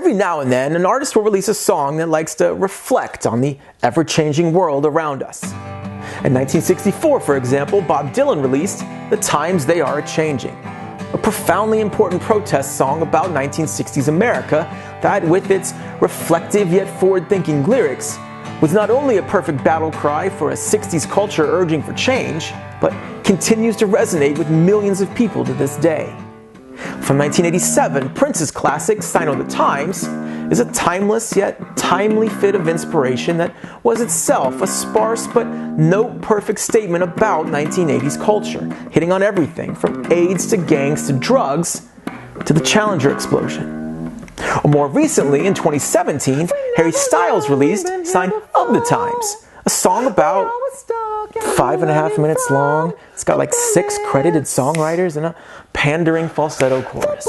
Every now and then, an artist will release a song that likes to reflect on the ever-changing world around us. In 1964, for example, Bob Dylan released The Times They Are A-Changing, a profoundly important protest song about 1960s America that, with its reflective yet forward-thinking lyrics, was not only a perfect battle cry for a 60s culture urging for change, but continues to resonate with millions of people to this day. From 1987, Prince's classic Sign of the Times is a timeless yet timely fit of inspiration that was itself a sparse but note-perfect statement about 1980s culture, hitting on everything from AIDS to gangs to drugs to the Challenger explosion. Or more recently, in 2017, Harry Styles released Sign of the Times, a song about 5.5 minutes long. It's got like 6 credited songwriters and a pandering falsetto chorus.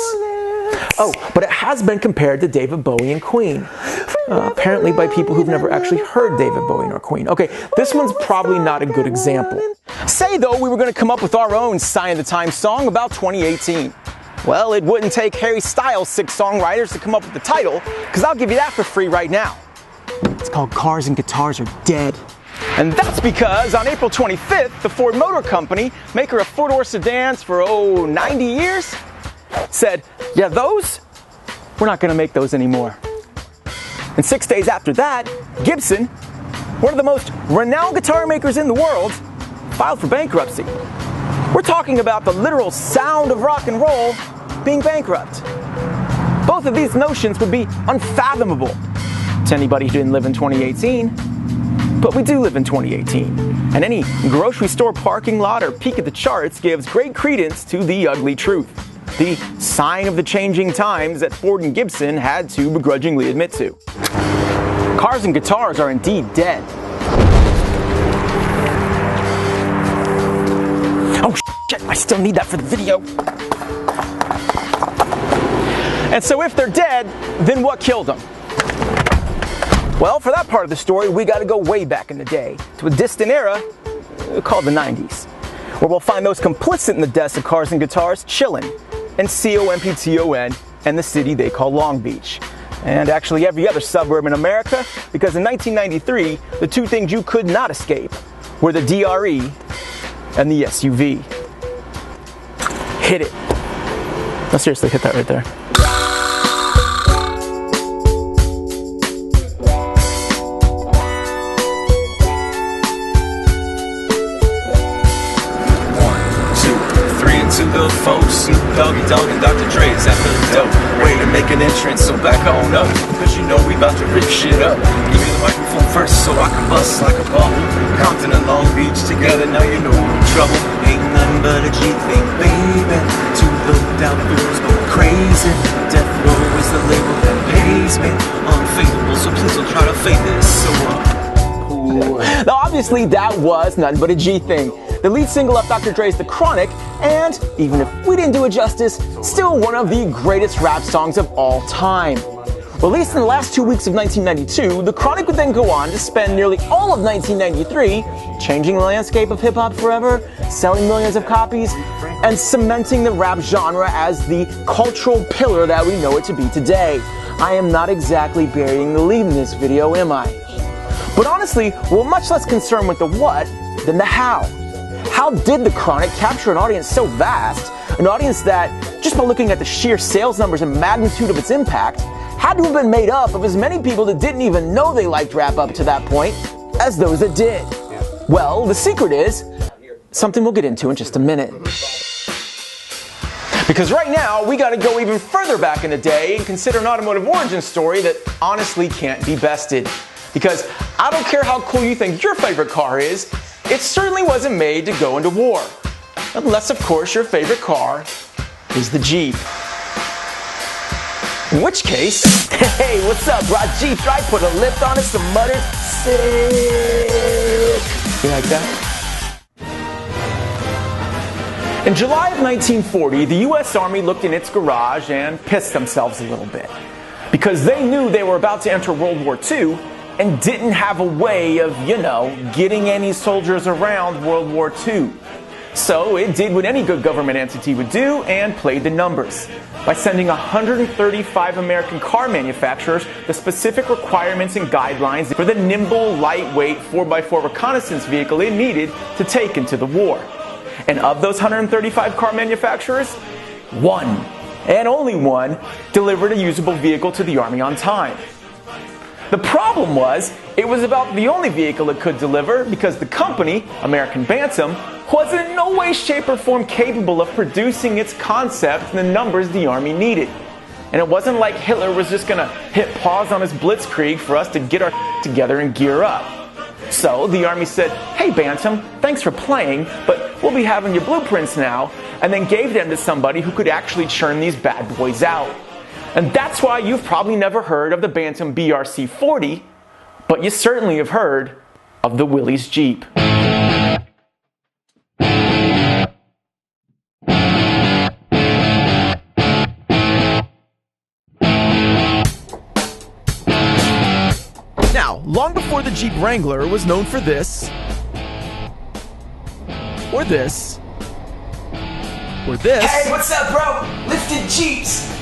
Oh, but it has been compared to David Bowie and Queen. Apparently by people who've never actually heard David Bowie or Queen. Okay, this one's probably not a good example. Say though we were going to come up with our own Sign of the Times song about 2018. Well, it wouldn't take Harry Styles' 6 songwriters to come up with the title, because I'll give you that for free right now. It's called Cars and Guitars Are Dead. And that's because on April 25th, the Ford Motor Company, maker of four-door sedans for, 90 years, said, yeah, we're not going to make those anymore. And 6 days after that, Gibson, one of the most renowned guitar makers in the world, filed for bankruptcy. We're talking about the literal sound of rock and roll being bankrupt. Both of these notions would be unfathomable to anybody who didn't live in 2018. But we do live in 2018, and any grocery store parking lot or peek at the charts gives great credence to the ugly truth, the sign of the changing times that Ford and Gibson had to begrudgingly admit to. Cars and guitars are indeed dead. Oh shit, I still need that for the video. And so if they're dead, then what killed them? Well, for that part of the story, we got to go way back in the day, to a distant era called the 90s, where we'll find those complicit in the deaths of cars and guitars chilling in COMPTON and the city they call Long Beach. And actually every other suburb in America, because in 1993, the two things you could not escape were the DRE and the SUV. Hit it. No, seriously, hit that right there. To the folks, Snoop, Dogg, and Dr. Dre's after the dope. Way to make an entrance, so back on up, cause you know we about to rip shit up. Give me the microphone first so I can bust like a bubble. Compton and Long Beach together, now you know we're in trouble. Ain't nothing but a G thing, baby. Two looked out girls go crazy. Death Row is the label that pays me. Unfaithful, so please don't try to fake this. So Now obviously that was nothing but a G thing. The lead single of Dr. Dre's The Chronic, and even if we didn't do it justice, still one of the greatest rap songs of all time. Released in the last 2 weeks of 1992, The Chronic would then go on to spend nearly all of 1993 changing the landscape of hip-hop forever, selling millions of copies, and cementing the rap genre as the cultural pillar that we know it to be today. I am not exactly burying the lead in this video, am I? But honestly, we're much less concerned with the what than the how. How did The Chronic capture an audience so vast, an audience that, just by looking at the sheer sales numbers and magnitude of its impact, had to have been made up of as many people that didn't even know they liked rap up to that point, as those that did? Well, the secret is something we'll get into in just a minute. Because right now, we gotta go even further back in the day and consider an automotive origin story that honestly can't be bested. Because I don't care how cool you think your favorite car is, it certainly wasn't made to go into war. Unless, of course, your favorite car is the Jeep. In which case, hey, what's up, bro? Jeep, try put a lift on it, some mutters. Sick. You like that? In July of 1940, the U.S. Army looked in its garage and pissed themselves a little bit. Because they knew they were about to enter World War II, and didn't have a way of, getting any soldiers around World War II. So it did what any good government entity would do and played the numbers by sending 135 American car manufacturers the specific requirements and guidelines for the nimble, lightweight 4x4 reconnaissance vehicle it needed to take into the war. And of those 135 car manufacturers, one, and only one, delivered a usable vehicle to the Army on time. The problem was, it was about the only vehicle it could deliver because the company, American Bantam, was in no way, shape, or form capable of producing its concept in the numbers the Army needed. And it wasn't like Hitler was just gonna hit pause on his blitzkrieg for us to get our together and gear up. So the Army said, "Hey Bantam, thanks for playing, but we'll be having your blueprints now," and then gave them to somebody who could actually churn these bad boys out. And that's why you've probably never heard of the Bantam BRC-40, but you certainly have heard of the Willys Jeep. Now, long before the Jeep Wrangler was known for this, or this, or this. Hey, what's up, bro? Lifted Jeeps.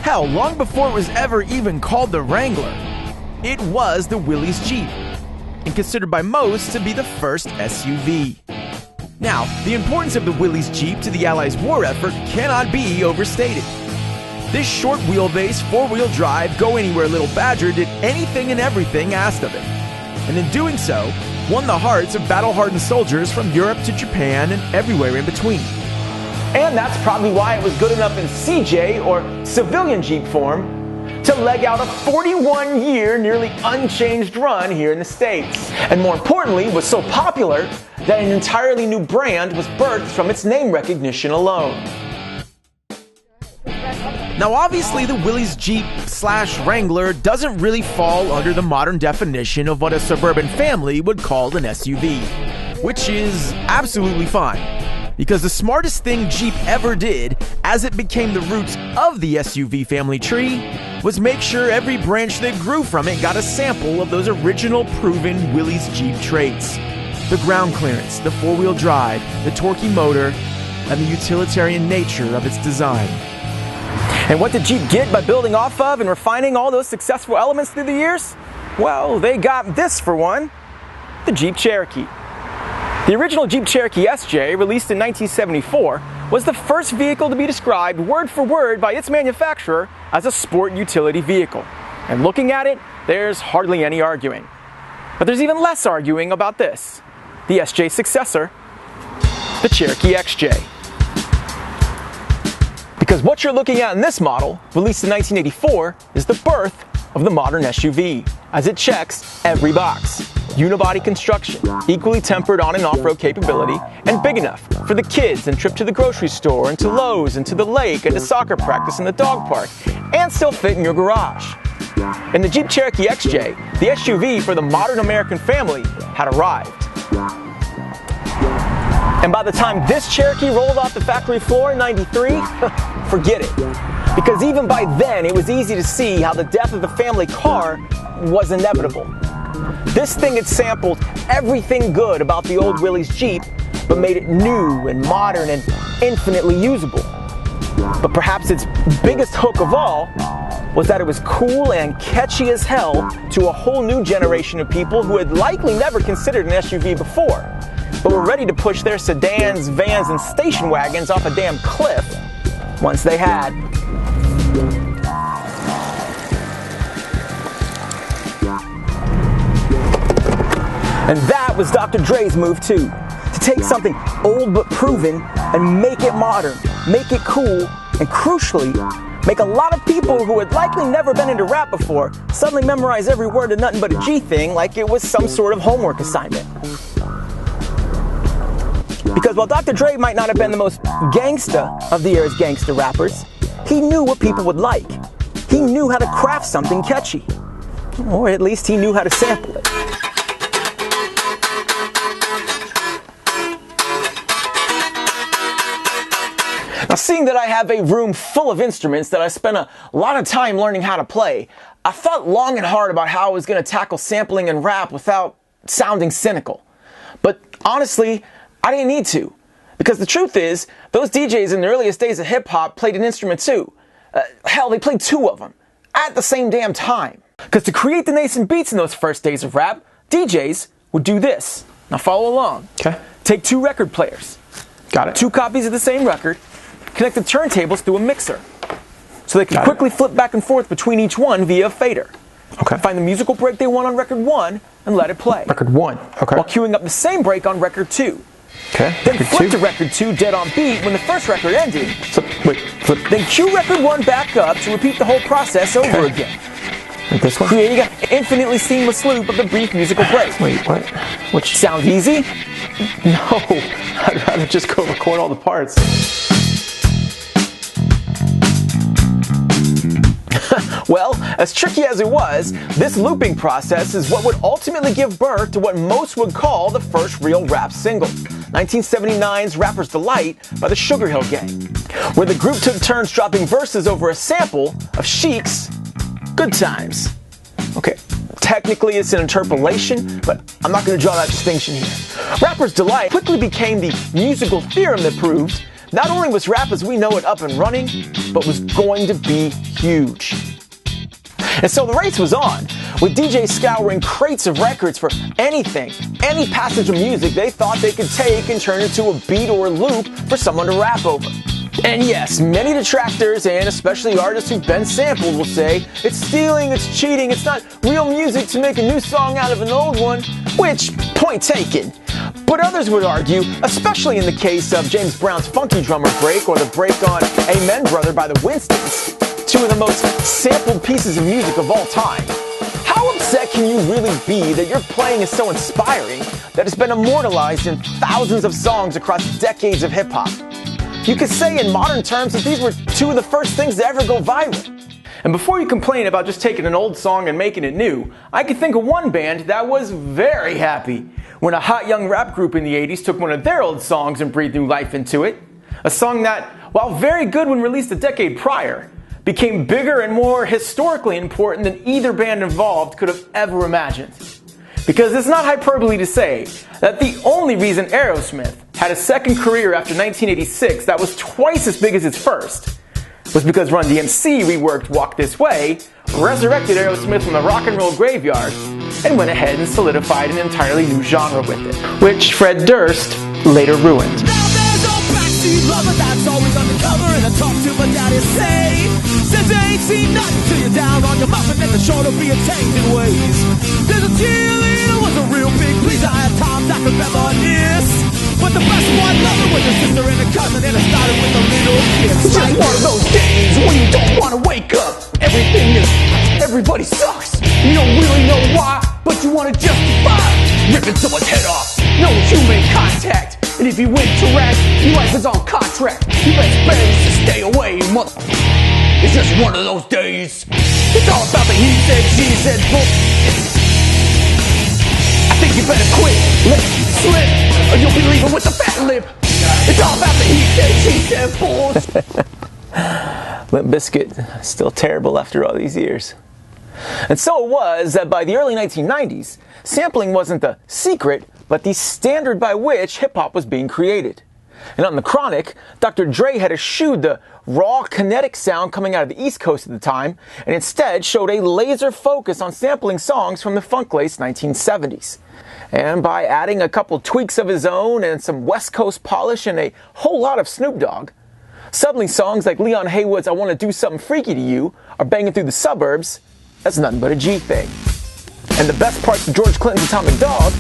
Hell, long before it was ever even called the Wrangler, it was the Willys Jeep, and considered by most to be the first SUV. Now, the importance of the Willys Jeep to the Allies' war effort cannot be overstated. This short wheelbase, four-wheel drive, go-anywhere little Badger did anything and everything asked of it, and in doing so, won the hearts of battle-hardened soldiers from Europe to Japan and everywhere in between. And that's probably why it was good enough in CJ, or civilian Jeep form, to leg out a 41-year, nearly unchanged run here in the States. And more importantly, was so popular that an entirely new brand was birthed from its name recognition alone. Now obviously the Willys Jeep / Wrangler doesn't really fall under the modern definition of what a suburban family would call an SUV, which is absolutely fine. Because the smartest thing Jeep ever did, as it became the roots of the SUV family tree, was make sure every branch that grew from it got a sample of those original proven Willys Jeep traits. The ground clearance, the four-wheel drive, the torquey motor, and the utilitarian nature of its design. And what did Jeep get by building off of and refining all those successful elements through the years? Well, they got this for one, the Jeep Cherokee. The original Jeep Cherokee SJ, released in 1974, was the first vehicle to be described word for word by its manufacturer as a sport utility vehicle. And looking at it, there's hardly any arguing. But there's even less arguing about this, the SJ successor, the Cherokee XJ. Because what you're looking at in this model, released in 1984, is the birth of the modern SUV, as it checks every box. Unibody construction, equally tempered on and off-road capability, and big enough for the kids and trip to the grocery store and to Lowe's and to the lake and to soccer practice in the dog park, and still fit in your garage. In the Jeep Cherokee XJ, the SUV for the modern American family had arrived. And by the time this Cherokee rolled off the factory floor in '93, forget it. Because even by then, it was easy to see how the death of the family car was inevitable. This thing had sampled everything good about the old Willys Jeep, but made it new and modern and infinitely usable. But perhaps its biggest hook of all was that it was cool and catchy as hell to a whole new generation of people who had likely never considered an SUV before, but were ready to push their sedans, vans, and station wagons off a damn cliff once they had. And that was Dr. Dre's move too, to take something old but proven and make it modern, make it cool, and crucially, make a lot of people who had likely never been into rap before suddenly memorize every word of Nothing But a G Thing like it was some sort of homework assignment. Because while Dr. Dre might not have been the most gangsta of the era's gangsta rappers, he knew what people would like. He knew how to craft something catchy. Or at least he knew how to sample it. Now, seeing that I have a room full of instruments that I spent a lot of time learning how to play, I thought long and hard about how I was going to tackle sampling and rap without sounding cynical. But honestly, I didn't need to, Because the truth is, those DJs in the earliest days of hip-hop played an instrument too. Hell, they played two of them at the same damn time. Because to create the nascent beats in those first days of rap, DJs would do this. Now follow along. Okay. Take two record players. Got it. Two copies of the same record. Connect the turntables through a mixer. So they can quickly flip back and forth between each one via a fader. Okay. Find the musical break they want on record 1 and let it play. Record 1. Okay. While queuing up the same break on record 2. Okay. Then Record flip 2. to record 2 dead on beat when the first record ended. Flip. Then cue record 1 back up to repeat the whole process over again. Like this one? Creating an infinitely seamless loop of the brief musical break. Wait, what? Which? Sound easy? No. I'd rather just go record all the parts. Well, as tricky as it was, this looping process is what would ultimately give birth to what most would call the first real rap single, 1979's Rapper's Delight by the Sugar Hill Gang, where the group took turns dropping verses over a sample of Chic's Good Times. Okay, technically it's an interpolation, but I'm not going to draw that distinction here. Rapper's Delight quickly became the musical theorem that proved not only was rap as we know it up and running, but was going to be huge. And so the race was on, with DJs scouring crates of records for anything, any passage of music they thought they could take and turn into a beat or a loop for someone to rap over. And yes, many detractors, and especially artists who've been sampled, will say, it's stealing, it's cheating, it's not real music to make a new song out of an old one, which, point taken. But others would argue, especially in the case of James Brown's Funky Drummer break or the break on Amen Brother by the Winstons, two of the most sampled pieces of music of all time. How upset can you really be that your playing is so inspiring that it's been immortalized in thousands of songs across decades of hip-hop? You could say in modern terms that these were two of the first things to ever go viral. And before you complain about just taking an old song and making it new, I could think of one band that was very happy when a hot young rap group in the 80s took one of their old songs and breathed new life into it. A song that, while very good when released a decade prior, became bigger and more historically important than either band involved could have ever imagined. Because it's not hyperbole to say that the only reason Aerosmith had a second career after 1986 that was twice as big as its first was because Run DMC reworked Walk This Way, resurrected Aerosmith from the rock and roll graveyard, and went ahead and solidified an entirely new genre with it, which Fred Durst later ruined. Now there's no backseat lover that's always undercover, and I talk to my daddy say, since they ain't seen nothing till you're down on your muffin and the short of being changing ways. There's a cheerleader was a real big pleaser. I had times I could reminisce, but the best one lover was a sister and a cousin, and it started with a little kiss. It's just one of those days when you don't want to wake up. Everybody sucks. You don't really know why, but you want to justify ripping someone's head off. No human contact. And if you interact, your life is on contract. You best better to stay away, mother. It's just one of those days. It's all about the he said, she said bullshit. I think you better quit, let it slip, or you'll be leaving with a fat lip. It's all about the he said, she said bullshit. Limp Bizkit, still terrible after all these years. And so it was that by the early 1990s, sampling wasn't the secret, but the standard by which hip-hop was being created. And on The Chronic, Dr. Dre had eschewed the raw, kinetic sound coming out of the East Coast at the time, and instead showed a laser focus on sampling songs from the funk-laced 1970s. And by adding a couple tweaks of his own and some West Coast polish and a whole lot of Snoop Dogg, suddenly songs like Leon Haywood's I Want to Do Something Freaky to You are banging through the suburbs. That's nothing but a G thing. And the best parts of George Clinton's Atomic Dog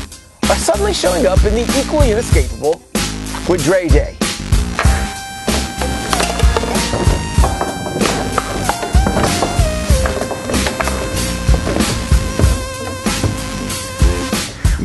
are suddenly showing up in the equally inescapable with Dre Day.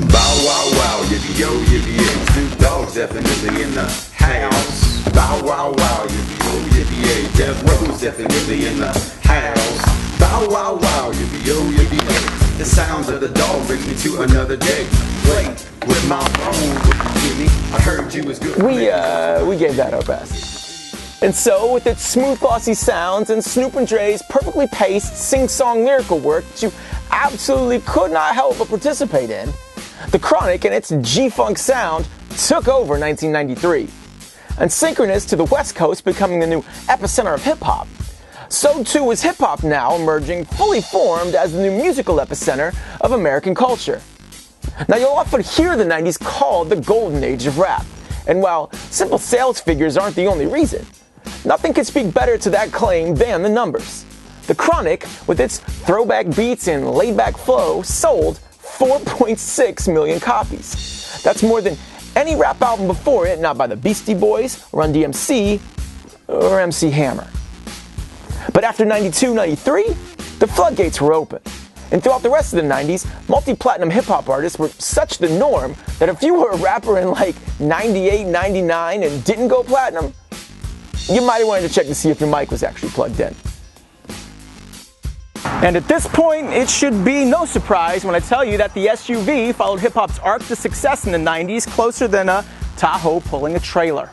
Bow wow wow, yippee yo, yippee yay. Snoop Dogg's definitely in the house. Bow wow wow, yippee yo, yippee yay. Death Row's definitely in the house. Bow wow wow, yippee yo, yippee yay. The sounds of the dog bring me to another day. Play with my phone, Jimmy. I heard you was good. We gave that our best. And so, with its smooth, glossy sounds and Snoop and Dre's perfectly paced, sing-song lyrical work that you absolutely could not help but participate in, The Chronic and its G-Funk sound took over 1993. and synchronous to the West Coast becoming the new epicenter of hip-hop. So too is hip-hop now emerging fully formed as the new musical epicenter of American culture. Now you'll often hear the 90s called the golden age of rap, and while simple sales figures aren't the only reason, nothing can speak better to that claim than the numbers. The Chronic, with its throwback beats and laid-back flow, sold 4.6 million copies. That's more than any rap album before it, not by the Beastie Boys, Run DMC, or MC Hammer. But after 92, 93, the floodgates were open. And throughout the rest of the 90s, multi-platinum hip-hop artists were such the norm that if you were a rapper in like 98, 99 and didn't go platinum, you might have wanted to check to see if your mic was actually plugged in. And at this point, it should be no surprise when I tell you that the SUV followed hip-hop's arc to success in the 90s closer than a Tahoe pulling a trailer.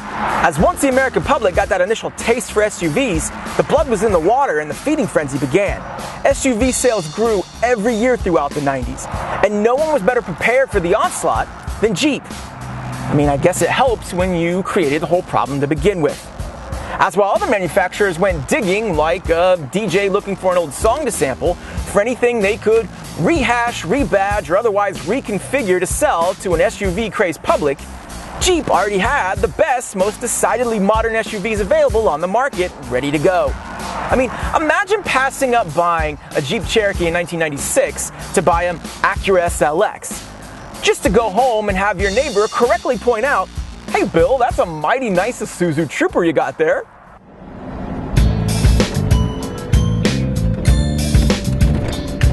As once the American public got that initial taste for SUVs, the blood was in the water and the feeding frenzy began. SUV sales grew every year throughout the 90s, and no one was better prepared for the onslaught than Jeep. I mean, I guess it helps when you created the whole problem to begin with. As while other manufacturers went digging, like a DJ looking for an old song to sample, for anything they could rehash, rebadge, or otherwise reconfigure to sell to an SUV-crazed public, Jeep already had the best, most decidedly modern SUVs available on the market, ready to go. I mean, imagine passing up buying a Jeep Cherokee in 1996 to buy an Acura SLX, just to go home and have your neighbor correctly point out, "Hey Bill, that's a mighty nice Isuzu Trooper you got there."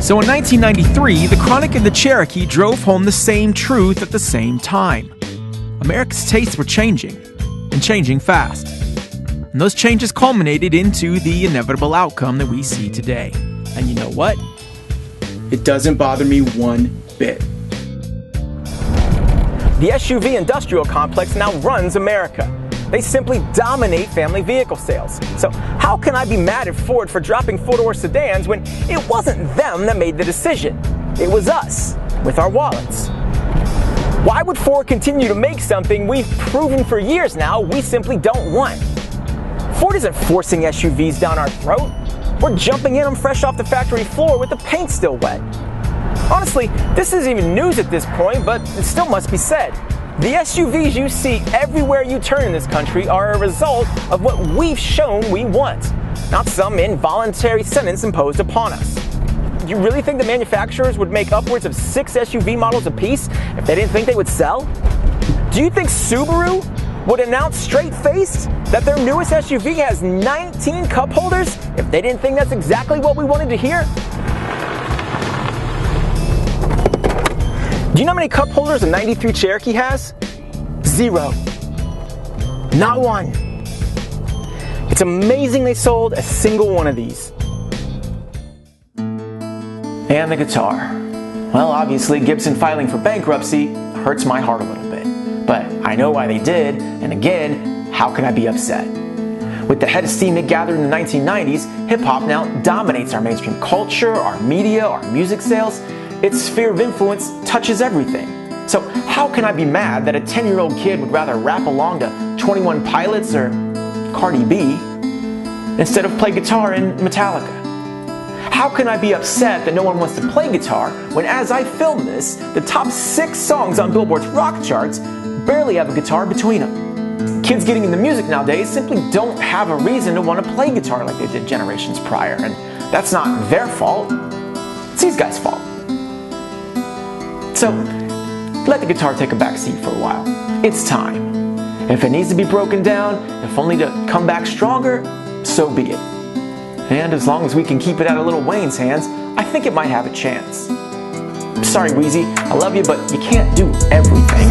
So in 1993, the Chronic and the Cherokee drove home the same truth at the same time. America's tastes were changing, and changing fast. And those changes culminated into the inevitable outcome that we see today. And you know what? It doesn't bother me one bit. The SUV industrial complex now runs America. They simply dominate family vehicle sales. So how can I be mad at Ford for dropping four-door sedans when it wasn't them that made the decision? It was us, with our wallets. Why would Ford continue to make something we've proven for years now we simply don't want? Ford isn't forcing SUVs down our throat. We're jumping in them fresh off the factory floor with the paint still wet. Honestly, this isn't even news at this point, but it still must be said. The SUVs you see everywhere you turn in this country are a result of what we've shown we want, not some involuntary sentence imposed upon us. Do you really think the manufacturers would make upwards of 6 SUV models apiece if they didn't think they would sell? Do you think Subaru would announce straight-faced that their newest SUV has 19 cup holders if they didn't think that's exactly what we wanted to hear? Do you know how many cup holders a 93 Cherokee has? 0. Not one. It's amazing they sold a single one of these. And the guitar. Well, obviously, Gibson filing for bankruptcy hurts my heart a little bit. But I know why they did, and again, how can I be upset? With the head of steam it gathered in the 1990s, hip-hop now dominates our mainstream culture, our media, our music sales. Its sphere of influence touches everything. So how can I be mad that a 10-year-old kid would rather rap along to 21 Pilots or Cardi B instead of play guitar in Metallica? How can I be upset that no one wants to play guitar when, as I film this, the top 6 songs on Billboard's rock charts barely have a guitar between them? Kids getting into music nowadays simply don't have a reason to want to play guitar like they did generations prior, and that's not their fault, it's these guys' fault. So, let the guitar take a back seat for a while. It's time. If it needs to be broken down, if only to come back stronger, so be it. And as long as we can keep it out of Lil Wayne's hands, I think it might have a chance. Sorry, Wheezy, I love you, but you can't do everything.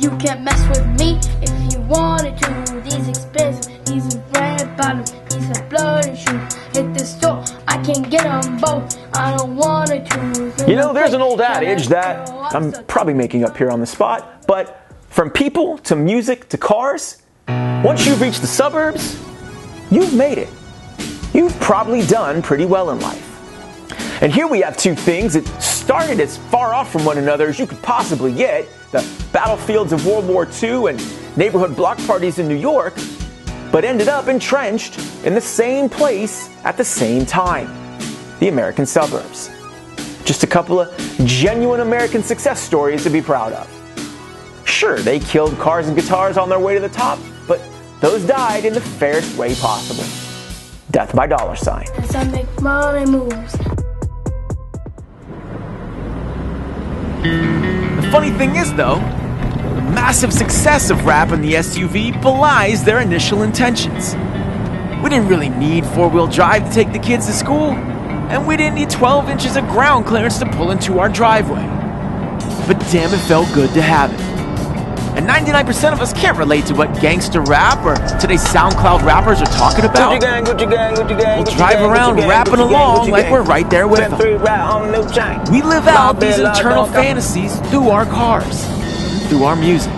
You can't mess with me if you wanted to. These expensive, these are red bottom, these are blood and shoes. Hit the store, I can't get them both. I don't want to. You know, there's an old adage that I'm probably making up here on the spot, but from people to music to cars, once you've reached the suburbs, you've made it. You've probably done pretty well in life. And here we have two things that started as far off from one another as you could possibly get, the battlefields of World War II and neighborhood block parties in New York, but ended up entrenched in the same place at the same time, the American suburbs. Just a couple of genuine American success stories to be proud of. Sure, they killed cars and guitars on their way to the top, but those died in the fairest way possible. Death by dollar sign. As I make money moves. The funny thing is, though, the massive success of rap in the SUV belies their initial intentions. We didn't really need four-wheel drive to take the kids to school, and we didn't need 12 inches of ground clearance to pull into our driveway. But damn, it felt good to have it. And 99% of us can't relate to what gangster rap or today's SoundCloud rappers are talking about. We'll drive around rapping along like we're right there with them. We live out these internal fantasies through our cars, through our music.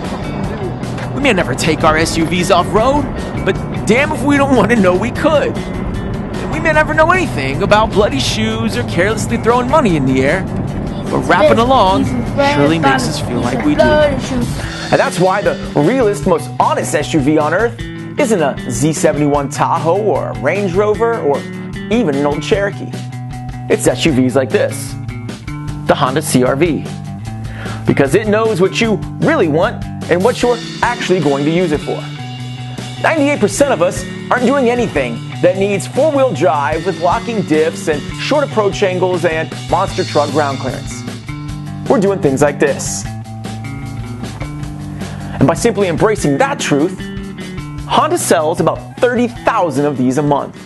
We may never take our SUVs off-road, but damn if we don't want to know we could. And we may never know anything about bloody shoes or carelessly throwing money in the air, but rapping along surely makes us feel like we do. And that's why the realest, most honest SUV on earth isn't a Z71 Tahoe or a Range Rover or even an old Cherokee. It's SUVs like this, the Honda CR-V, because it knows what you really want and what you're actually going to use it for. 98% of us aren't doing anything that needs four-wheel drive with locking diffs and short approach angles and monster truck ground clearance. We're doing things like this. And by simply embracing that truth, Honda sells about 30,000 of these a month.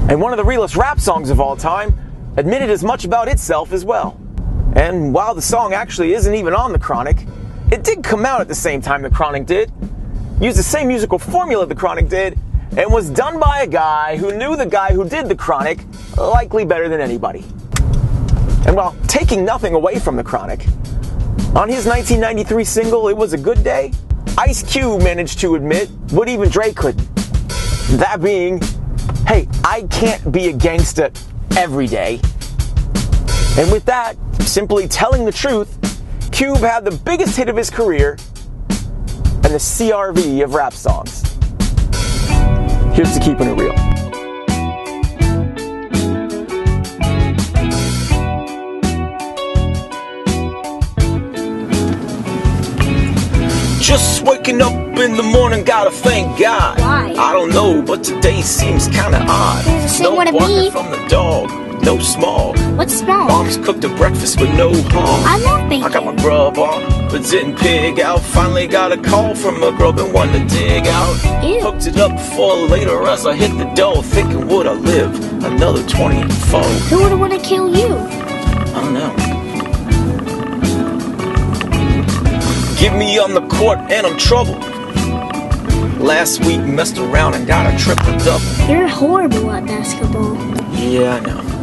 And one of the realest rap songs of all time admitted as much about itself as well. And while the song actually isn't even on The Chronic, it did come out at the same time The Chronic did, used the same musical formula The Chronic did, and was done by a guy who knew the guy who did The Chronic likely better than anybody. And while taking nothing away from The Chronic, on his 1993 single, It Was a Good Day, Ice Cube managed to admit what even Drake couldn't. That being, hey, I can't be a gangsta every day. And with that, simply telling the truth, Cube had the biggest hit of his career and the CR-V of rap songs. Here's to keeping it real. Just waking up in the morning, gotta thank God. Why? I don't know, but today seems kinda odd. Say No what it barking be. from the dog, no small. What's small? Mom's cooked a breakfast with no harm. I love bacon. I got my grub on, but didn't pig out. Finally got a call from a girl, been wanting to dig out. Ew. Hooked it up for later as I hit the dough, thinking would I live another 24? Who would want to kill you? I don't know. Get me on the court and I'm troubled. Last week messed around and got a triple double. You're horrible at basketball. Yeah, I know.